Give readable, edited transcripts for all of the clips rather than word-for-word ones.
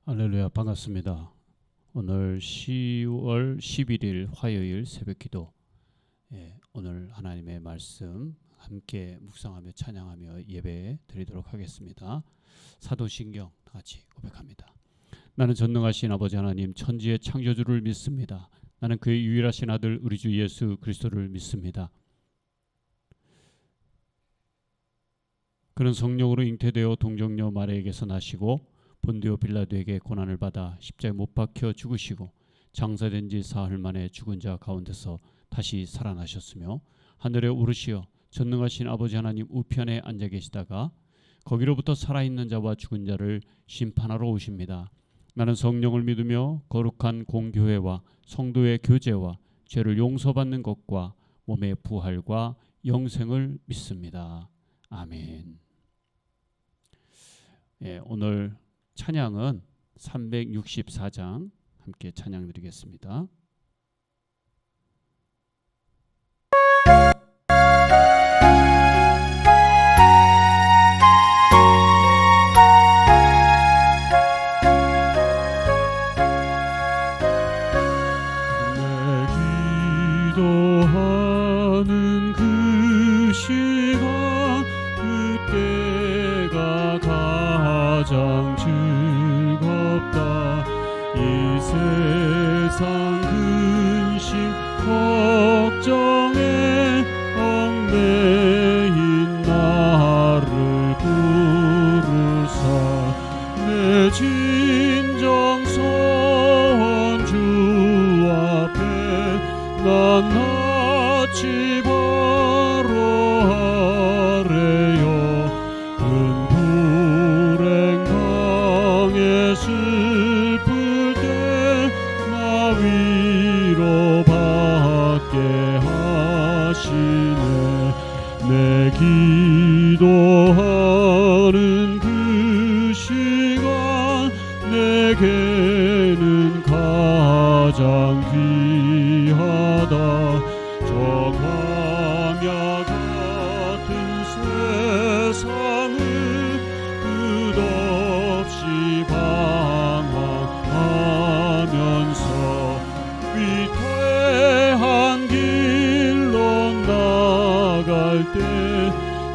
할렐루야, 반갑습니다. 오늘 10월 11일 화요일 새벽기도, 오늘 하나님의 말씀 함께 묵상하며 찬양하며 예배 드리도록 하겠습니다. 사도신경 다 같이 고백합니다. 나는 전능하신 아버지 하나님 천지의 창조주를 믿습니다. 나는 그의 유일하신 아들 우리 주 예수 그리스도를 믿습니다. 그는 성령으로 잉태되어 동정녀 마리아에게서 나시고 본디오 빌라도에게 고난을 받아 십자가에 못 박혀 죽으시고 장사된 지 사흘 만에 죽은 자 가운데서 다시 살아나셨으며 하늘에 오르시어 전능하신 아버지 하나님 우편에 앉아 계시다가 거기로부터 살아있는 자와 죽은 자를 심판하러 오십니다. 나는 성령을 믿으며 거룩한 공교회와 성도의 교제와 죄를 용서받는 것과 몸의 부활과 영생을 믿습니다. 아멘. 오늘 찬양은 364장 함께 찬양 드리겠습니다. 기도하는 그 시간 그때가 가장 즐겁다. 이 세상 근심 걱정에 얽매인 나를 부르사 내 진정 소원 주 앞에 난 낯이 바로 아래요. 큰 불행 강에 슬플 때 나 위로받게 하시네. 내 기도하는 그 시간 내게는 가장 귀하다. 저 광야 같은 세상을 끝없이 방황하면서 위태한 길로 나갈 때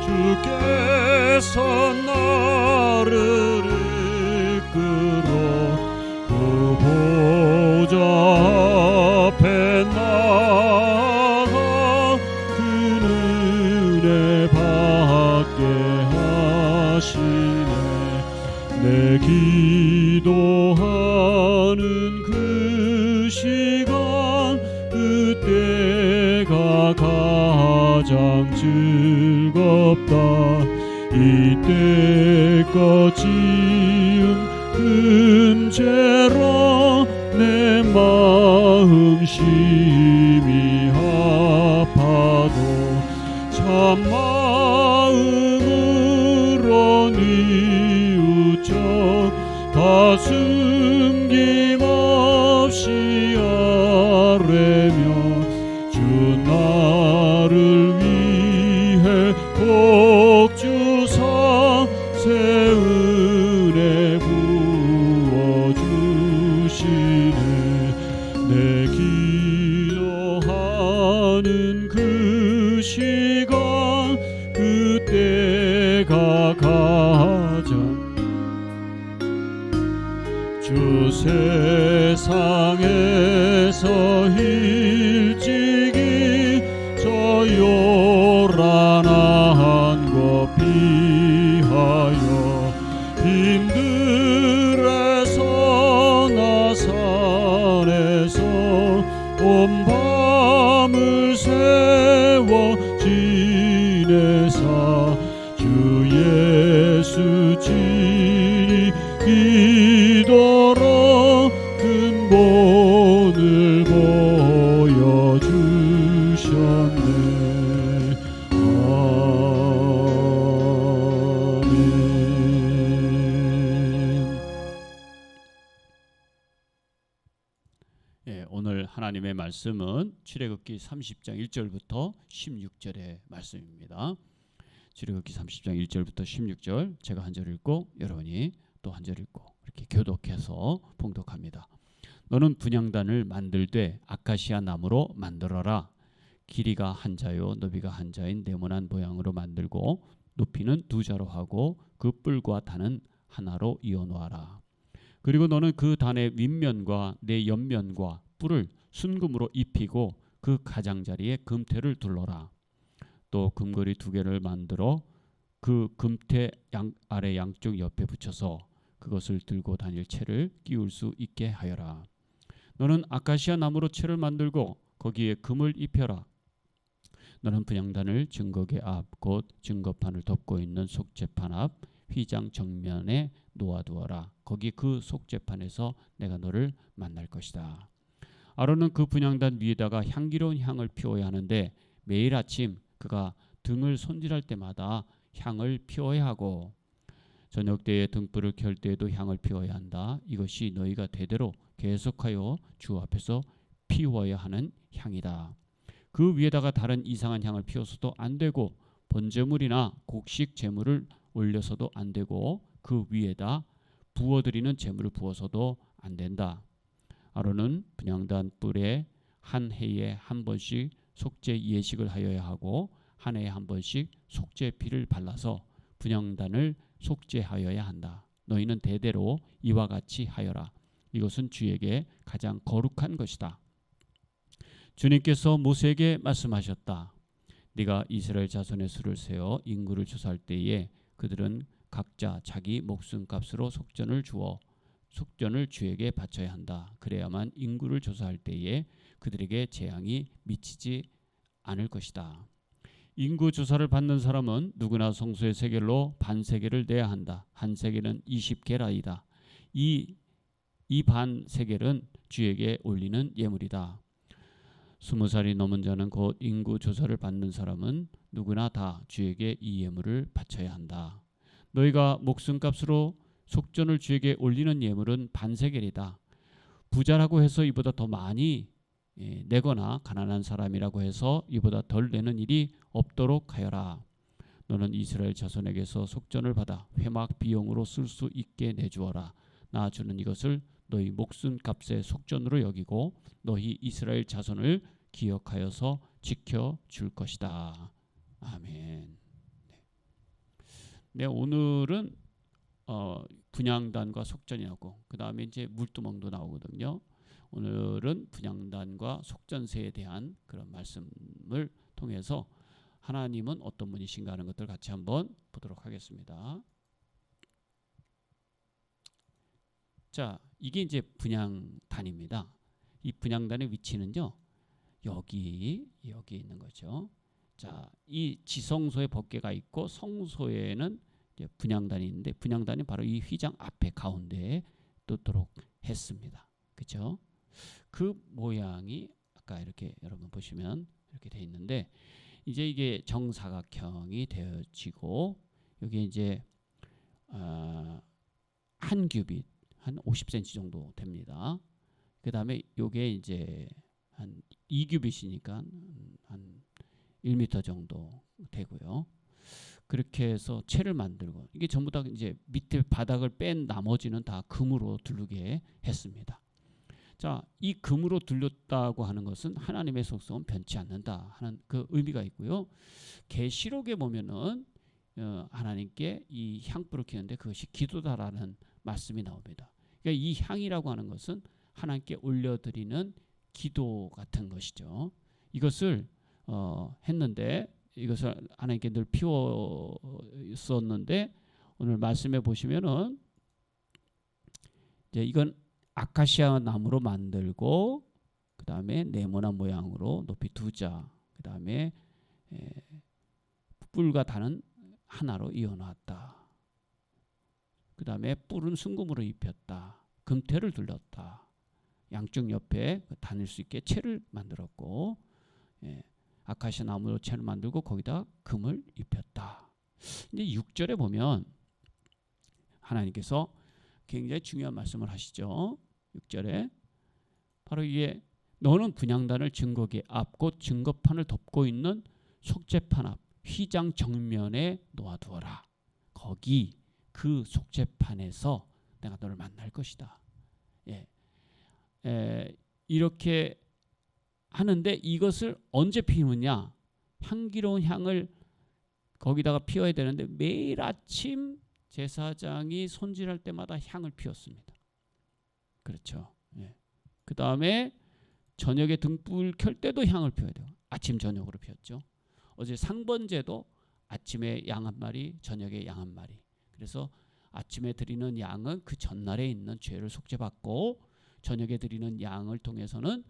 주께서 나를 이끌어 그 보좌 앞에 나가 그 은혜 받게 하시네. 내 기도하는 그 시간 그때가 가장 즐겁다. 이때껏 지은 금죄로 내 마음 심히 아파도 참 마음으로 뉘우쳐 다 숨김없이 아뢰며 주 나를 위해 복 주사 새 은혜 부어주시네. 내 기도하는 그 시간 그때가 가장 주 세상에서 일찍이 저 요란한 곳 피하여 빈들에서 나 산에서 온 밤을 세워 지내사 주 예수 진이 기도로 근본을 보여주셨네. 아멘. 오늘 하나님의 말씀은 출애굽기 30장 1절부터 16절의 말씀입니다. 출애굽기 30장 1절부터 16절 제가 한 절 읽고 여러분이 또 한 절 읽고 이렇게 이렇게 교독해서 봉독합니다. 너는 분향단을 만들되 아카시아 나무로 만들어라. 길이가 한 자요 너비가 한 자인 네모난 모양으로 만들고 높이는 2자로 하고 그 뿔과 단은 하나로 이어 놓아라. 그리고 너는 그 단의 윗면과 네 옆면과 뿔을 순금으로 입히고 그 가장자리에 금태를 둘러라. 또 금고리 2개를 만들어 그 금태 아래 양쪽 옆에 붙여서 그것을 들고 다닐 채를 끼울 수 있게 하여라. 너는 아카시아 나무로 채를 만들고 거기에 금을 입혀라. 너는 분향단을 증거계 앞 곧 증거판을 덮고 있는 속죄판 앞 휘장 정면에 놓아두어라. 거기 그 속죄판에서 내가 너를 만날 것이다. 아론은 그 분향단 위에다가 향기로운 향을 피워야 하는데 매일 아침 그가 등을 손질할 때마다 향을 피워야 하고 저녁 때에 등불을 켤 때에도 향을 피워야 한다. 이것이 너희가 대대로 계속하여 주 앞에서 피워야 하는 향이다. 그 위에다가 다른 이상한 향을 피워서도 안 되고 번제물이나 곡식 제물을 올려서도 안 되고 그 위에다 부어드리는 제물을 부어서도 안 된다. 아론은 분향단 뿔에 한 해에 한 번씩 속죄 예식을 하여야 하고 한 해에 한 번씩 속죄 피를 발라서 분향단을 속죄하여야 한다. 너희는 대대로 이와 같이 하여라. 이것은 주에게 가장 거룩한 것이다. 주님께서 모세에게 말씀하셨다. 네가 이스라엘 자손의 수를 세어 인구를 조사할 때에 그들은 각자 자기 목숨값으로 속전을 주어 속전을 주에게 바쳐야 한다. 그래야만 인구를 조사할 때에 그들에게 재앙이 미치지 않을 것이다. 인구 조사를 받는 사람은 누구나 성소의 세겔로 반 세겔을 내야 한다. 한 세겔은 20게라이다. 이 반 세겔은 주에게 올리는 예물이다. 20살이 넘은 자는 곧 인구 조사를 받는 사람은 누구나 다 주에게 이 예물을 바쳐야 한다. 너희가 목숨값으로 속전을 주에게 올리는 예물은 반세겔이다. 부자라고 해서 이보다 더 많이 내거나 가난한 사람이라고 해서 이보다 덜 내는 일이 없도록 하여라. 너는 이스라엘 자손에게서 속전을 받아 회막 비용으로 쓸 수 있게 내주어라. 나 주는 이것을 너희 목숨값의 속전으로 여기고 너희 이스라엘 자손을 기억하여서 지켜줄 것이다. 아멘. 네, 오늘은 분향단과 속전이라고 그 다음에 이제 물두멍도 나오거든요. 오늘은 분향단과 속전세에 대한 그런 말씀을 통해서 하나님은 어떤 분이신가 하는 것들 같이 한번 보도록 하겠습니다. 자, 이게 이제 분향단입니다. 이 분향단의 위치는요, 여기 있는 거죠. 자, 이 지성소에 법궤가 있고 성소에는 이제 분향단이 있는데 분향단이 바로 이 휘장 앞에 가운데에 두도록 했습니다. 그렇죠? 그 모양이 아까 이렇게 여러분 보시면 이렇게 돼 있는데 이제 이게 정사각형이 되어지고 여기 이제 한 규빗 한 50cm 정도 됩니다. 그 다음에 요게 이제 한 2규빗이니까 한 1m 정도 되고요. 그렇게 해서 채를 만들고 이게 전부 다 이제 밑에 바닥을 뺀 나머지는 다 금으로 두르게 했습니다. 자, 이 금으로 둘렸다고 하는 것은 하나님의 속성은 변치 않는다 하는 그 의미가 있고요. 계시록에 보면은 하나님께 이 향불을 켜는데 그것이 기도다라는 말씀이 나옵니다. 그러니까 이 향이라고 하는 것은 하나님께 올려드리는 기도 같은 것이죠. 이것을 했는데 이것을 하나님께 늘 피웠었는데 오늘 말씀해 보시면은 이제 이건 아카시아 나무로 만들고 그 다음에 네모난 모양으로 높이 2자 그 다음에 뿔과 단은 하나로 이어놨다. 그 다음에 뿔은 순금으로 입혔다. 금태를 둘렀다. 양쪽 옆에 다닐 수 있게 채를 만들었고 아카시아 나무로 채를 만들고 거기다 금을 입혔다. 이제 6절에 보면 하나님께서 굉장히 중요한 말씀을 하시죠. 6절에 바로 이게 너는 분향단을 증거계 앞 곧 증거판을 덮고 있는 속죄판 앞 휘장 정면에 놓아두어라. 거기 그 속죄판에서 내가 너를 만날 것이다. 이렇게 하는데 이것을 언제 피우느냐? 향기로운 향을 거기다가 피워야 되는데 매일 아침 제사장이 손질할 때마다 향을 피웠습니다. 그렇죠. 그 다음에 저녁에 등불 켤 때도 향을 피워야 돼요. 아침 저녁으로 피웠죠. 어제 상번제도 아침에 양 한 마리, 저녁에 양 한 마리. 그래서 아침에 드리는 양은 그 전날에 있는 죄를 속죄받고 저녁에 드리는 양을 통해서는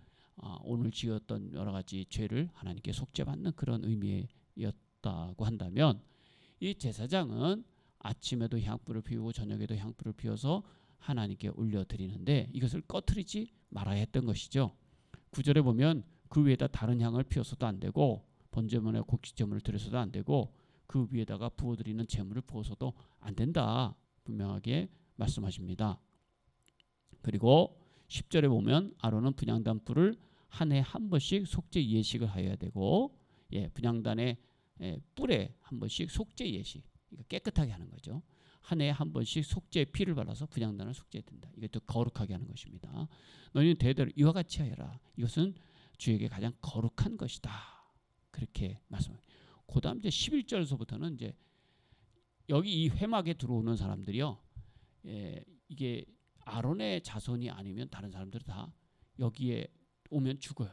오늘 지었던 여러 가지 죄를 하나님께 속죄받는 그런 의미였다고 한다면, 이 제사장은 아침에도 향불을 피우고 저녁에도 향불을 피워서 하나님께 올려드리는데 이것을 꺼트리지 말아야 했던 것이죠. 9절에 보면 그 위에다 다른 향을 피워서도 안 되고 번제물에 곡식제물을 드려서도 안 되고 그 위에다가 부어드리는 제물을 부어서도 안 된다, 분명하게 말씀하십니다. 그리고 10절에 보면 아론은 분향단 뿔을 한 해 한 번씩 속죄 예식을 하여야 되고, 분향단의 뿔에 한 번씩 속죄 예식, 깨끗하게 하는 거죠. 한 해에 한 번씩 속죄의 피를 발라서 분향단을 속죄해야 된다. 이것도 거룩하게 하는 것입니다. 너희는 대대로 이와 같이 하여라. 이것은 주에게 가장 거룩한 것이다. 그렇게 말씀합니다. 그 다음 이제 11절에서부터는 이제 여기 이 회막에 들어오는 사람들이요, 이게 아론의 자손이 아니면 다른 사람들은 다 여기에 오면 죽어요.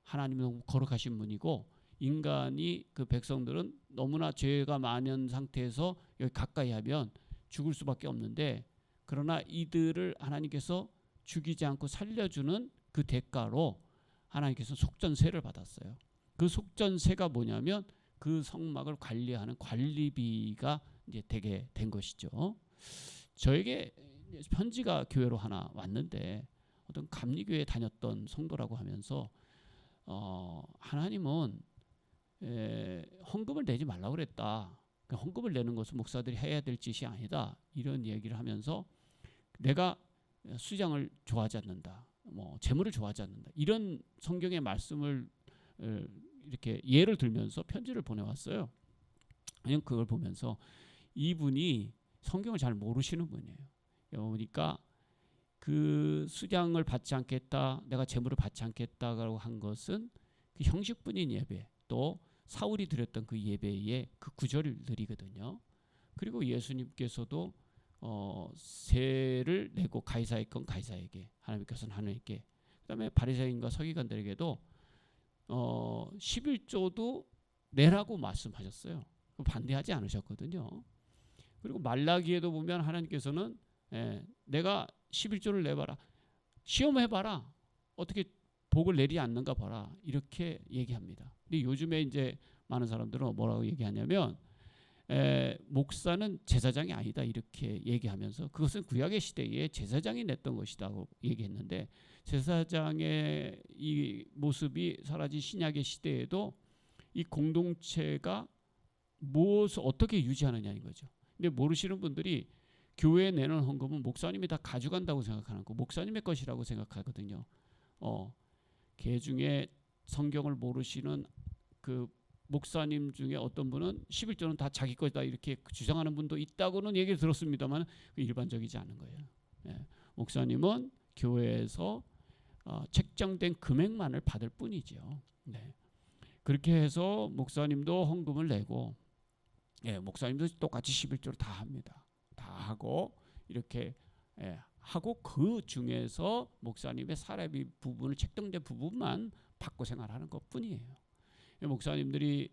하나님은 너무 거룩하신 분이고 인간이, 그 백성들은 너무나 죄가 많은 상태에서 여기 가까이 하면 죽을 수밖에 없는데, 그러나 이들을 하나님께서 죽이지 않고 살려주는 그 대가로 하나님께서 속전세를 받았어요. 그 속전세가 뭐냐면 그 성막을 관리하는 관리비가 이제 되게 된 것이죠. 저에게 편지가 교회로 하나 왔는데 어떤 감리교회에 다녔던 성도라고 하면서 하나님은 헌금을 내지 말라고 그랬다. 헌금을 내는 것은 목사들이 해야 될 짓이 아니다. 이런 얘기를 하면서 내가 수장을 좋아하지 않는다, 뭐 재물을 좋아하지 않는다, 이런 성경의 말씀을 이렇게 예를 들면서 편지를 보내왔어요. 그냥 그걸 보면서 이분이 성경을 잘 모르시는 분이에요. 그러니까 그 수장을 받지 않겠다, 내가 재물을 받지 않겠다고 한 것은 그 형식뿐인 예배, 또 사울이 드렸던 그 예배의 그 구절을 드리거든요. 그리고 예수님께서도 세를 내고 가이사의 건 가이사에게, 하나님께서는 하나님께, 그다음에 바리새인과 서기관들에게도 11조도 내라고 말씀하셨어요. 반대하지 않으셨거든요. 그리고 말라기에도 보면 하나님께서는 내가 11조를 내봐라, 시험해봐라, 어떻게 복을 내리지 않는가 봐라, 이렇게 얘기합니다. 근데 요즘에 이제 많은 사람들은 뭐라고 얘기하냐면 목사는 제사장이 아니다, 이렇게 얘기하면서 그것은 구약의 시대에 제사장이 냈던 것이라고 얘기했는데, 제사장의 이 모습이 사라진 신약의 시대에도 이 공동체가 무엇을 어떻게 유지하느냐인 거죠. 근데 모르시는 분들이 교회에 내는 헌금은 목사님이 다 가져간다고 생각하는 거, 목사님의 것이라고 생각하거든요. 개 중에 성경을 모르시는 그 목사님 중에 어떤 분은 11조는 다 자기 것이다 이렇게 주장하는 분도 있다고는 얘기를 들었습니다만 일반적이지 않은 거예요. 목사님은 교회에서 책정된 금액만을 받을 뿐이죠. 그렇게 해서 목사님도 헌금을 내고, 목사님도 똑같이 11조를 다 합니다. 다 하고 이렇게 하고 그 중에서 목사님의 사례비 부분을, 책정된 부분만 받고 생활하는 것뿐이에요. 목사님들이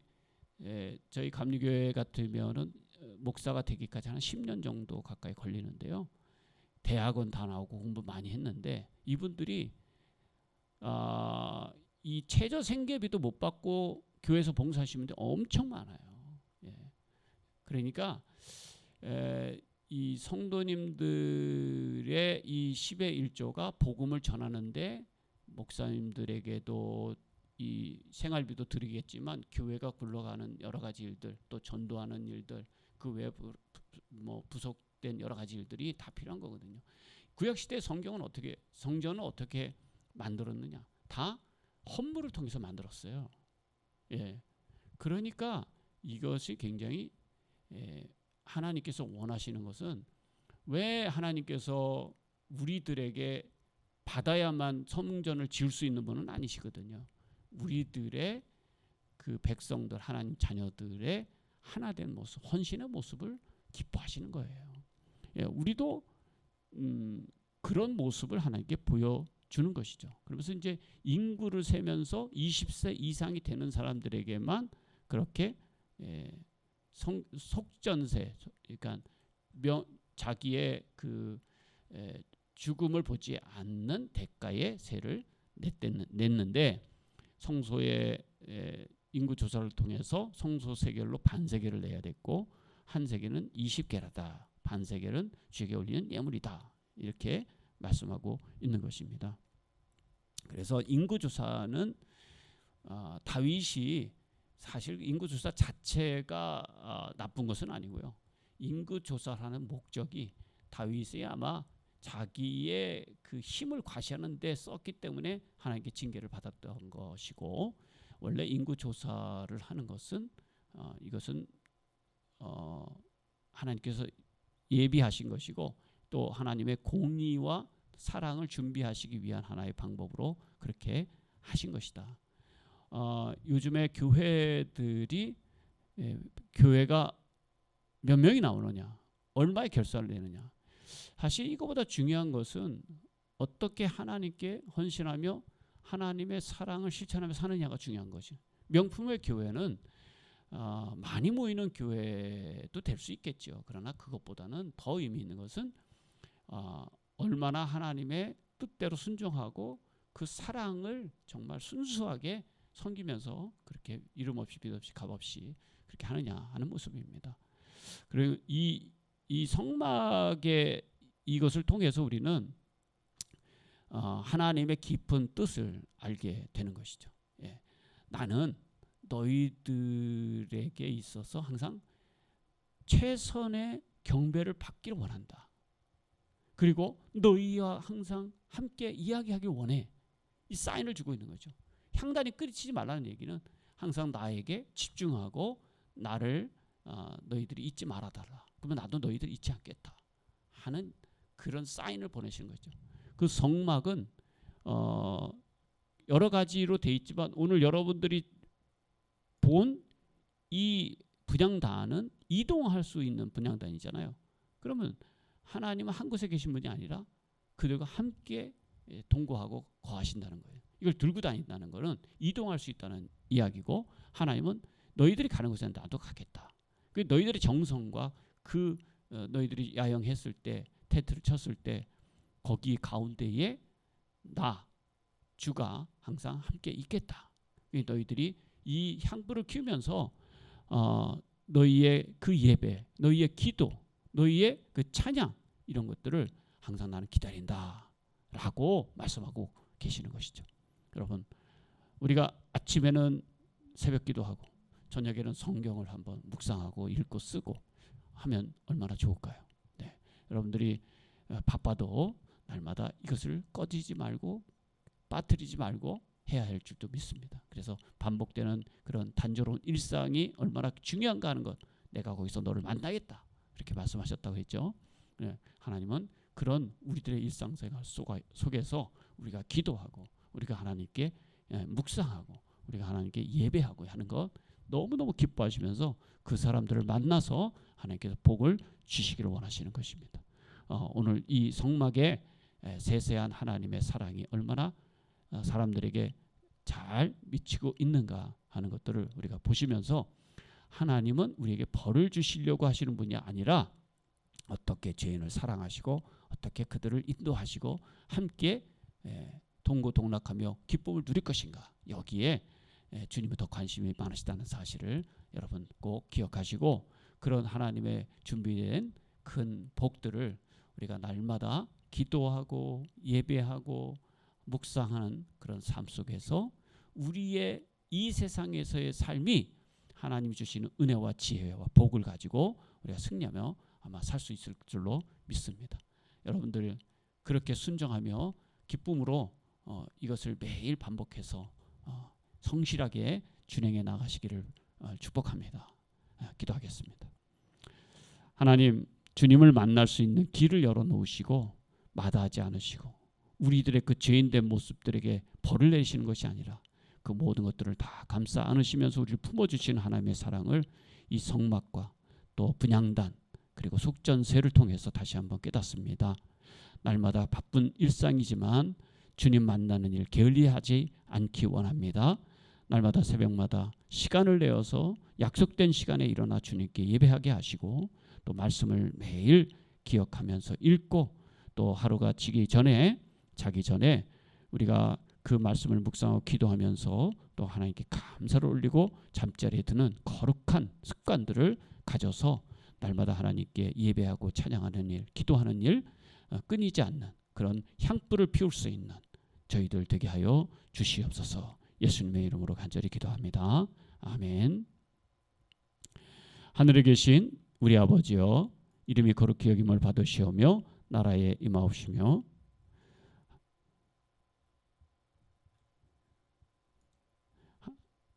저희 감리교회 같으면은 목사가 되기까지 한 10년 정도 가까이 걸리는데요. 대학원 다 나오고 공부 많이 했는데 이분들이 이 최저 생계비도 못 받고 교회에서 봉사하시는 분들 엄청 많아요. 그러니까 이 성도님들의 이 10의 1조가 복음을 전하는데 목사님들에게도 이 생활비도 드리겠지만 교회가 굴러가는 여러 가지 일들, 또 전도하는 일들, 그 외 뭐 부속된 여러 가지 일들이 다 필요한 거거든요. 구약 시대 성전은 어떻게 만들었느냐? 다 헌물을 통해서 만들었어요. 그러니까 이것이 굉장히 하나님께서 원하시는 것은 왜 하나님께서 우리들에게 받아야만 성전을 지을 수 있는 분은 아니시거든요. 우리들의 그 백성들, 하나님 자녀들의 하나된 모습, 헌신의 모습을 기뻐하시는 거예요. 예, 우리도 그런 모습을 하나님께 보여주는 것이죠. 그러면서 이제 인구를 세면서 20세 이상이 되는 사람들에게만 그렇게 속전세, 그러니까 자기의 그 죽음을 보지 않는 대가의 세를 냈는데, 성소의 인구 조사를 통해서 성소 세겔로 반세겔을 내야 됐고, 한 세겔은 20게라다. 반세겔은 주에게 올리는 예물이다. 이렇게 말씀하고 있는 것입니다. 그래서 인구 조사는 다윗이 사실 인구 조사 자체가 나쁜 것은 아니고요. 인구 조사하는 목적이 다윗이 아마 자기의 그 힘을 과시하는 데 썼기 때문에 하나님께 징계를 받았던 것이고, 원래 인구 조사를 하는 것은 이것은 하나님께서 예비하신 것이고, 또 하나님의 공의와 사랑을 준비하시기 위한 하나의 방법으로 그렇게 하신 것이다. 요즘에 교회들이 교회가 몇 명이 나오느냐, 얼마의 결산을 내느냐, 사실 이거보다 중요한 것은 어떻게 하나님께 헌신하며 하나님의 사랑을 실천하며 사느냐가 중요한 거죠. 명품의 교회는 많이 모이는 교회도 될 수 있겠죠. 그러나 그것보다는 더 의미 있는 것은 얼마나 하나님의 뜻대로 순종하고 그 사랑을 정말 순수하게 섬기면서 그렇게 이름 없이 빛 없이 값 없이 그렇게 하느냐 하는 모습입니다. 그리고 이 성막의 이것을 통해서 우리는 하나님의 깊은 뜻을 알게 되는 것이죠. 예. 나는 너희들에게 있어서 항상 최선의 경배를 받기를 원한다. 그리고 너희와 항상 함께 이야기하길 원해. 이 사인을 주고 있는 거죠. 향단이 끊이지 말라는 얘기는 항상 나에게 집중하고 나를 너희들이 잊지 말아달라. 그러면 나도 너희들 잊지 않겠다 하는 그런 사인을 보내시는 거죠. 그 성막은 여러 가지로 돼 있지만 오늘 여러분들이 본 이 분향단은 이동할 수 있는 분향단이잖아요. 그러면 하나님은 한 곳에 계신 분이 아니라 그들과 함께 동거하고 거하신다는 거예요. 이걸 들고 다닌다는 것은 이동할 수 있다는 이야기고, 하나님은 너희들이 가는 곳에 나도 가겠다. 그 너희들의 정성과 그 너희들이 야영했을 때, 텐트를 쳤을 때 거기 가운데에 나 주가 항상 함께 있겠다. 너희들이 이 향불을 키우면서 너희의 그 예배, 너희의 기도, 너희의 그 찬양, 이런 것들을 항상 나는 기다린다라고 말씀하고 계시는 것이죠. 여러분, 우리가 아침에는 새벽 기도하고 저녁에는 성경을 한번 묵상하고 읽고 쓰고 하면 얼마나 좋을까요? 네. 여러분들이 바빠도 날마다 이것을 꺼지지 말고 빠뜨리지 말고 해야 할 줄도 믿습니다. 그래서 반복되는 그런 단조로운 일상이 얼마나 중요한가 하는 것, 내가 거기서 너를 만나겠다 이렇게 말씀하셨다고 했죠. 네. 하나님은 그런 우리들의 일상생활 속에서 우리가 기도하고 우리가 하나님께 묵상하고 우리가 하나님께 예배하고 하는 것 너무너무 기뻐하시면서 그 사람들을 만나서 하나님께서 복을 주시기를 원하시는 것입니다. 오늘 이 성막에 세세한 하나님의 사랑이 얼마나 사람들에게 잘 미치고 있는가 하는 것들을 우리가 보시면서, 하나님은 우리에게 벌을 주시려고 하시는 분이 아니라 어떻게 죄인을 사랑하시고 어떻게 그들을 인도하시고 함께 동고동락하며 기쁨을 누릴 것인가, 여기에 주님은 더 관심이 많으시다는 사실을 여러분 꼭 기억하시고, 그런 하나님의 준비된 큰 복들을 우리가 날마다 기도하고 예배하고 묵상하는 그런 삶 속에서 우리의 이 세상에서의 삶이 하나님이 주시는 은혜와 지혜와 복을 가지고 우리가 승리하며 아마 살 수 있을 줄로 믿습니다. 여러분들 그렇게 순종하며 기쁨으로 이것을 매일 반복해서 성실하게 준행해 나가시기를 축복합니다. 기도하겠습니다. 하나님, 주님을 만날 수 있는 길을 열어놓으시고 마다하지 않으시고 우리들의 그 죄인된 모습들에게 벌을 내리시는 것이 아니라 그 모든 것들을 다 감싸 안으시면서 우리를 품어주시는 하나님의 사랑을 이 성막과 또 분향단 그리고 속전세를 통해서 다시 한번 깨닫습니다. 날마다 바쁜 일상이지만 주님 만나는 일 게을리하지 않기 원합니다. 날마다 새벽마다 시간을 내어서 약속된 시간에 일어나 주님께 예배하게 하시고 또 말씀을 매일 기억하면서 읽고 또 하루가 지기 전에 자기 전에 우리가 그 말씀을 묵상하고 기도하면서 또 하나님께 감사를 올리고 잠자리에 드는 거룩한 습관들을 가져서 날마다 하나님께 예배하고 찬양하는 일, 기도하는 일 끊이지 않는 그런 향불을 피울 수 있는 저희들 되게 하여 주시옵소서. 예수님의 이름으로 간절히 기도합니다. 아멘. 하늘에 계신 우리 아버지여, 이름이 거룩히 여김을 받으시오며 나라에 임하옵시며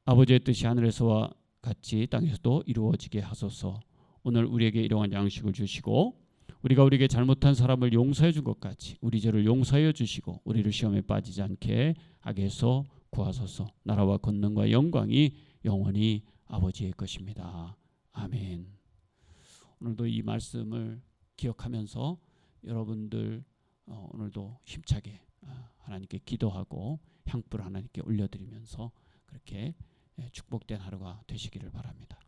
아버지의 뜻이 하늘에서와 같이 땅에서도 이루어지게 하소서. 오늘 우리에게 일용할 양식을 주시고 우리가 우리에게 잘못한 사람을 용서해 준 것 같이 우리 죄를 용서해 주시고 우리를 시험에 빠지지 않게 악에서 구하소서. 나라와 권능과 영광이 영원히 아버지의 것입니다. 아멘. 오늘도 이 말씀을 기억하면서 여러분들 오늘도 힘차게 하나님께 기도하고 향불을 하나님께 올려드리면서 그렇게 축복된 하루가 되시기를 바랍니다.